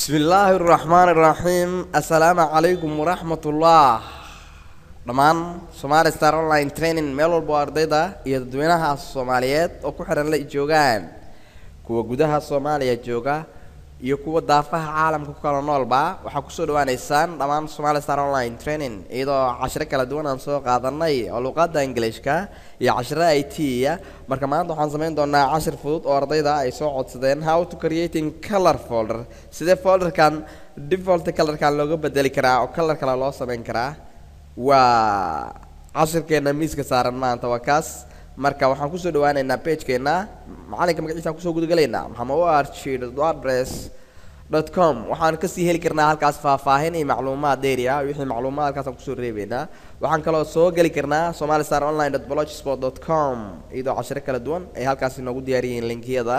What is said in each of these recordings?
بسم الله الرحمن الرحيم السلام عليكم ورحمة الله دمان Somali Star Online Training meel walba ardayda iyo dadweynaha Soomaaliyeed oo ku xiran la joogaan kuwa gudaha Soomaaliya jooga iyo kuwa daafaha caalamka ku kala noolba waxa ku soo dhawaanaysaan dhamaan Somali Star Online Training iyadoo casharo kala duwan aan soo qaadanay oo luqadda Ingiriiska iyo casharo IT marka maanta waxaan sameyn doonaa cashar fudud oo ardayda ay soo codsadeen how to creating color folder sidee folderkan default colorkan looga bedeli karaa oo color kale loo sameyn karaa waa cashirkeena miiska saaran maanta waa kaas marka waxaan ku soo dhawaanaynaa page-keena macalinka magaciisa ku soo gudagaleynaa mohammed.wordpress.com waxaan ka sii heli karnaa halkaas faahfaahin iyo macluumaad dheeri ah wixii macluumaad halkaas aan ku soo reebeynaa waxaan kaloo soo gali karnaa somalistaronline.blogspot.com iyadoo cashiro kala duwan ay halkaas inoogu diyaariyeen linkiyada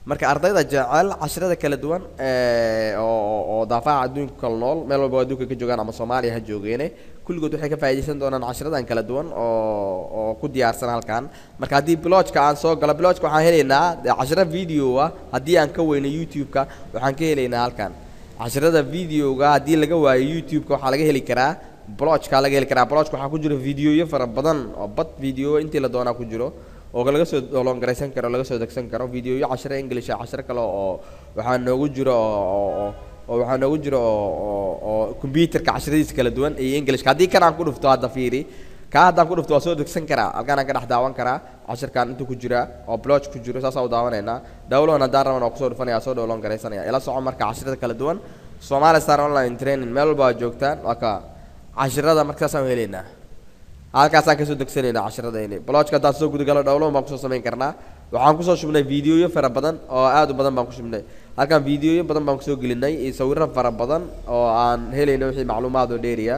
marka ardayda jecel cashirada kala duwan oo daafaha adduunka kala nool meel walba adduunka ka joogaan ama Soomaaliya ha joogeene kulligood waxay ka faa'iideysan doonaan cashiradan kala duwan oo ku diyaarsan halkan marka hadii blogka aan soo galo blogka waxaan heleynaa cashiro video ah hadii aan ka weyno YouTube-ka waxaan ka heleynaa halkan cashirada video-ga hadii laga waayo YouTube-ka waxa laga heli karaa blogka laga heli karaa blogka waxa ku jira video-yo fara badan oo bad video intii la doonaa ku jiro oo laga soo download gareysan karo laga soo degsan karo video-yo cashiro English cashiro kale oo waxa noogu jiro waxaa noogu jiro oo computerka cashiradiisa kala duwan iyo English hadii kan aan ku dhufto hadda fiiri ka hadaan ku dhufto waa soo degsan karaa halkaan aan ka dhex daawan karaa cashirkan inta ku jira oo blog ku jiro saas oo daawaneena download hadaan rabana ku soo dhufanaya soo download gareysanaya ila soco marka cashirada kala duwan Somali Star Online Training meel walba joogtaan waa ka cashirada markaas aan heleynaa halkaas aan ka soo degsanayna cashiradayni blogka hadaan soo gudagalo download baan ku soo sameyn karnaa waxaan ku soo shubnay video-yo fara badan oo aad u badan baan ku shubnay halkan video-yo badan baan ku soo gelinay iyo sawirro fara badan oo aan helayno wixii macluumaad oo dheeriya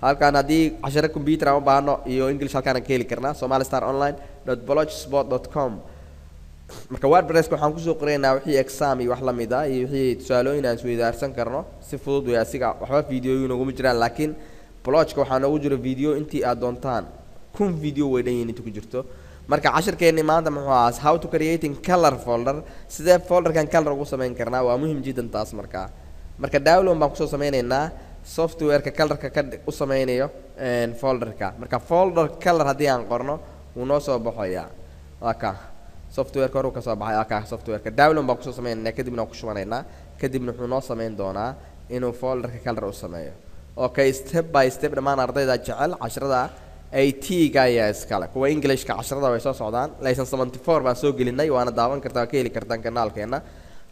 halkan hadii casharo computer aan u baahno iyo English halkaan aan ka heli karnaa somalistaronline.blogspot.com marka WordPress waxaan ku soo qoraynaa wixii exam iyo wax la mid ah iyo wixii tusaalooyin aan isweydaarsan karno si fudud way asiga waxba video-yo noogu jiraan laakiin blogka waxaa noogu jiro video intii aad doontaan kun video way dhan yihiin inta ku jirto marka cashirkeeni maanta muxuu ahaa how to creating color folder sidee folderkan color ugu sameyn karnaa waa muhiim jiddan taas marka download baan ku soo sameynaynaa software-ka colorka ka u sameynayo folderka marka folder color hadii aan qorno uu noo soo baxaya waa ka software-ka hore ka soo baxay ka software-ka download baan ku soo sameynaynaa kadibna ku shubanaynaa kadibna wuxuu noo sameyn doonaa inuu folderka color u sameeyo okay step by step dhamaan ardayda jecel cashirada IT-ga ayaa iskale kuwa English-ka cashirada way soo socdaan lesson 74 baan soo gelinay waana daawan kartaa ka heli kartaan kanaalkeena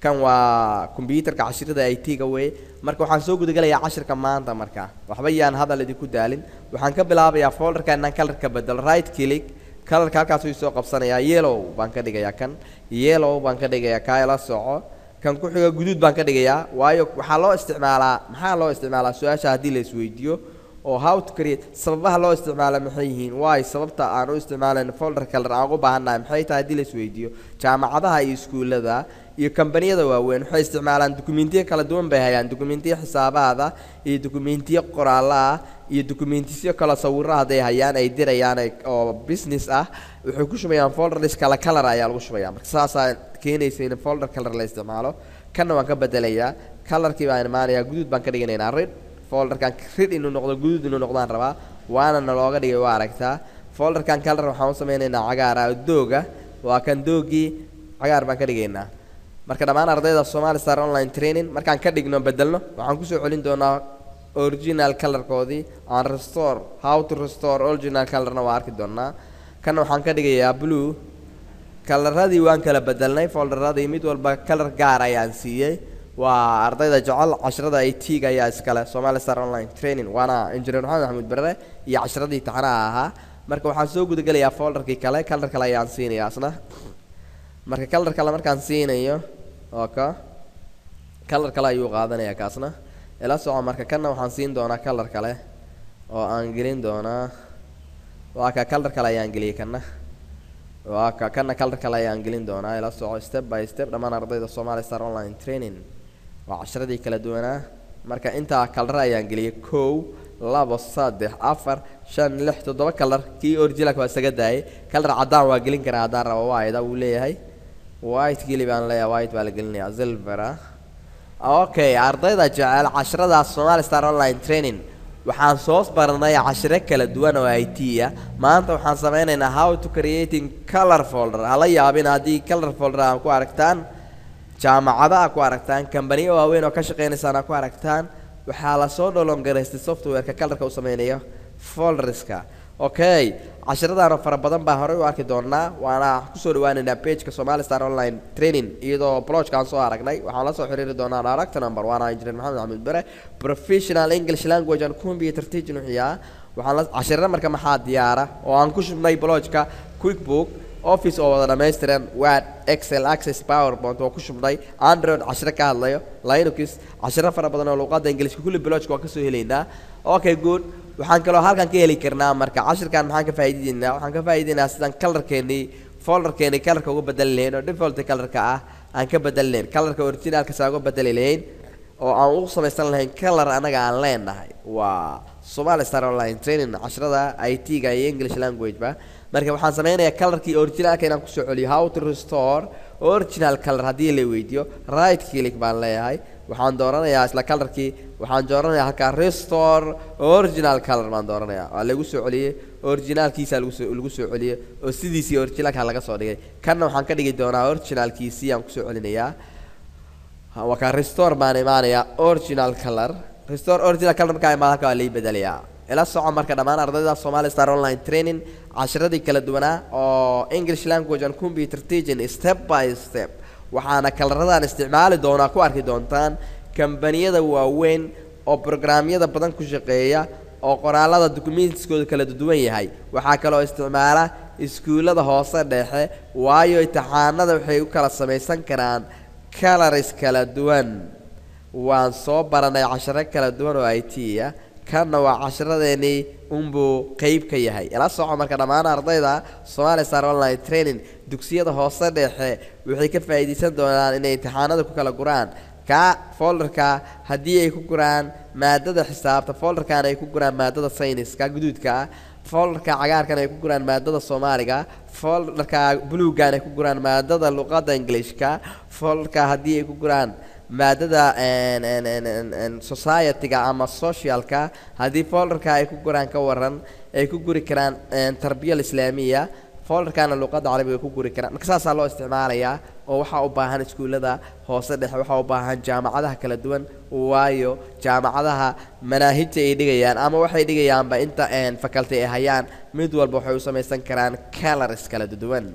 kan waa computerka cashirada IT-ga way marka waxaan soo gudagalayaa cashirka maanta marka waxba yaan hadal idinku daalin waxaan ka bilaabayaa folderka inaan color-ka bedel right click color-ka halkaas uu soo qabsanayaa yellow baan ka dhigayaa kan yellow baan ka dhigayaa ka ila soco kan ku xiga guduud baan ka dhigayaa waayo waxa loo isticmaalaa su'aasha hadii la isweydiyo oo how to create sababaha loo isticmaalo maxay yihiin waay sababta aan u isticmaalayno folder color aan ugu baahanahay maxay tahay hadii la isweydiyo jaamacadaha iyo iskuulada iyo kambaniyada waaweyn waxay isticmaalaan dokumentiyo kala duwan bay hayaan dokumentiyo xisaabaada iyo dokumentiyo qoraalaha iyo dokumentiyo kala sawirada ay hayaan ay dirayaan oo business ah waxay ku shubayaan folder kala color ayaa lagu shubayaa marka saas keenaysa in folder color la isticmaalo kana waan ka bedelayaa colorkii baan imaanayaa guduud baan ka dhiganaynaa red folderkan red inuu noqdo guduud inuu noqdaan rabaa waana nalooga dhigay waa aragtaa folderkan color waxaan u sameynaynaa cagaar ah dooga waa kan doogii cagaar baan ka dhigaynaa marka dhamaan ardayda Somali Star Online Training markaan ka dhigno bedelno waxaan ku soo celin doonaa original color-koodii aan restore how to restore original color-na waa arki doonaa kana waxaan ka dhigayaa blue color-radii waan kala bedelnay folder-radii mid walba color gaar ayaan siiyay waa ardayda jecel cashirada IT-ga ayaa iskale Somali Star Online Training waana engineer Maxamed Barre iyo cashiradii taxanaha ahaa marka waxaan soo gudagalayaa folderkii kale color kale ayaan siinayaa asna marka color kale markaan siinayo okay color kale ayuu qaadanayaa kaasna ila soco marka kana waxaan siin doonaa color kale oo aan gelin doonaa waa ka color kale ayaan geliyay kana waa ka kana color kale ayaan gelin doonaa ila soco step by step dhamaan ardayda Somali Star Online Training waa cashiradii kala duwanaa marka inta color ayaan geliyay 1 2 3 4 5 6 7 color kii originalka waa isaga daayay color cadaan waa gelin karaa hadaan rabo waa uu leeyahay white geli baan leeyahay white baa la gelinayaa silver اوكي ardayda jecel casharada Somali Star Online Training waxaan soo baranay casharo kala duwan oo IT ah maanta waxaan sameynaynaa how to creating color folder hala yaabin hadii color folder aan ku aragtaan jaamacadaha ku aragtaan company waaweyn oo ka shaqeynaysa ku aragtaan waxaa la soo download gareystay software-ka color-ka u sameynayo folderska okay casharada fara badan baa hore u arki doonaa waana ku soo dhawaanayna page-ka Somali Star Online Training iyadoo blog-kan soo aragnay waxaan la soo xiriiri doonaa direct number waana engineer Maxamed Axmed Bare professional English language and computer teaching waxaan la casharada marka maxaa diyaara oo aan ku shubnay blog-ka QuickBook Office oo wada dhameystiran Word Excel Access PowerPoint oo ku shubnay Android casharo ka hadlayo Linux casharo fara badan oo luqadda Ingiriiska kulli blog-ka waa ka soo heleynaa okay good waxaan kaloo halkan ka heli karnaa marka cashirkan maxaan ka faa'iideynaa waxaan ka faa'iideynaa sidaan color-keeni folder-keeni color-ka ugu bedeli lahayn oo default color-ka ah aan ka bedeli lahayn color-ka original-ka saa ugu bedeli lahayn oo aan u samaysan lahayn color anaga aan leenahay waa Somali Star Online Training casharada IT-ga iyo English language ba marka waxaan sameynayaa color-kii original-ka inaan ku soo celiyo how to restore original color hadii la weydiyo right click baan leeyahay waxaan dooranayaa isla color-kii waxaan dooranayaa halka restore original color baan dooranayaa waa lagu soo celiyay original-kiisa lagu soo celiyay oo sidiisii original-ka laga soo dhigay kana waxaan ka dhigi doonaa original-kiisii aan ku soo celinayaa waa ka restore baan imaanayaa original color restore original color markaa imaadaka waa lay bedelayaa ila soco marka dhammaan ardayda Somali Star Online Training casharadii kala duwanaa oo English language and computer teaching step by step waxaana kalaradan isticmaali doonaa ku arki doontaan kambaniyada waaweyn oo programyada badan ku shaqeeya oo qoraalada documentskooda kala duwan yahay waxaa kaloo isticmaala iskuulada hoose dhexe waayo imtixaanada waxay u kala samaysan karaan colors kala duwan waan soo baranay casharo kala duwan oo IT ah kana waa casharadeenii unbuu qayb ka yahay ila soco marka dhammaan ardayda Somali Star Online Training dugsiyada hoose dhexe waxay ka faa'iideysan doonaan inay imtixaanada ku kala guraan ka folder-ka hadii ay ku guraan maadada xisaabta folder-kan ay ku guraan maadada sayniska guduudka folder-ka cagaarkan ay ku guraan maadada Soomaaliga folder-ka buluugan ay ku guraan maadada luqadda Ingiriiska folder-ka hadii ay ku guraan maadada society-ga ama social-ka hadii folder-ka ay ku guraan ka waran ay ku guri karaan tarbiyada islaamiga folder-kana luqadda carabiga ku guri karaan marka saas loo isticmaalayaa oo waxa u baahan iskuulada hoose dhexe waxa u baahan jaamacadaha kala duwan waayo jaamacadaha manaahijta ay dhigayaan ama waxay dhigayaanba inta faculty ay hayaan mid walba waxay u samaysan karaan colors kala duwan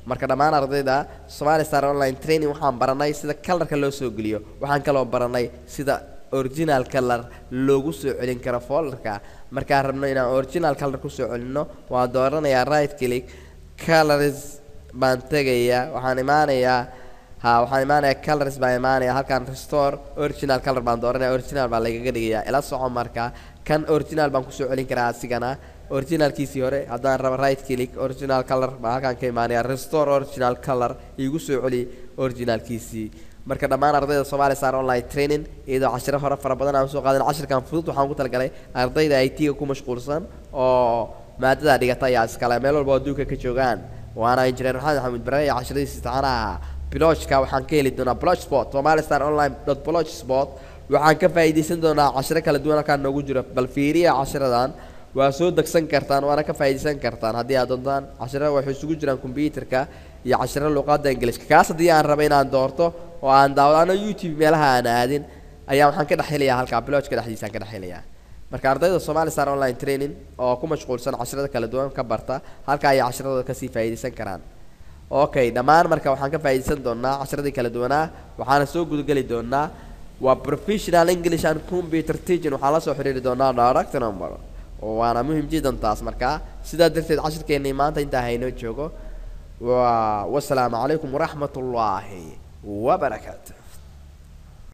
marka dhammaan ardayda Somali Star Online Training waxaan baranay sida color-ka loo soo geliyo waxaan kaloo baranay sida original color loogu soo celin karo folder-ka marka rabno inaan original color ku soo celino waa dooranayaa right click colors baan tagayaa waxaan imaanayaa colors baan imaanayaa halkan restore original color baan dooranayaa original baan laga dhigayaa ila soco marka kan original baan ku soo celin karaa asigana original-kiisii hore haddaan rabo right click original color baan halkan ka imaanayaa restore original color igu soo celi original-kiisii marka dhammaan ardayda Somali Star Online Training iyadoo casharo hore fara badan aan soo qaadan casharkan fudud waxaan ku talagalay ardayda IT-ga ku mashquulsan oo maadada dhigata ayaa iskala meel walba adduunka ka joogaan waana engineer Maxamed Axmed Bare casharadiisa taxanaha blog-ka waxaan ka heli doonaa blogspot somalistaronline.blogspot waxaan ka faa'iideysan doonaa casharo kala duwan halkaan noogu jiro bal fiiriya casharadan waa soo dagsan kartaan waana ka faa'iideysan kartaan haddii aad doontaan casharada waxay isugu jiraan computer-ka iyo casharo luqadda Ingiriiska kaas haddii aan rabo inaan doorto oo aan daawado YouTube meelaha aan aadin ayaa waxaan ka dhaxlayaa halka blog-ka dhexdiisa aan ka dhaxlayaa marka ardayda Somali Star Online Training oo ku mashquulsan casharada kala duwan ka barta halka ay casharada ka sii faa'iideysan karaan okay dhammaan marka waxaan ka faa'iideysan doonaa casharadii kala duwanaa waxaana soo gudgali doonaa waa professional English and computer teaching waxaa la soo xiriiri doonaa direct number waana muhiim jiddan taas marka sidaa darteed casharkeennii maanta intaa hayno joogo والسلام عليكم ورحمة الله وبركاته.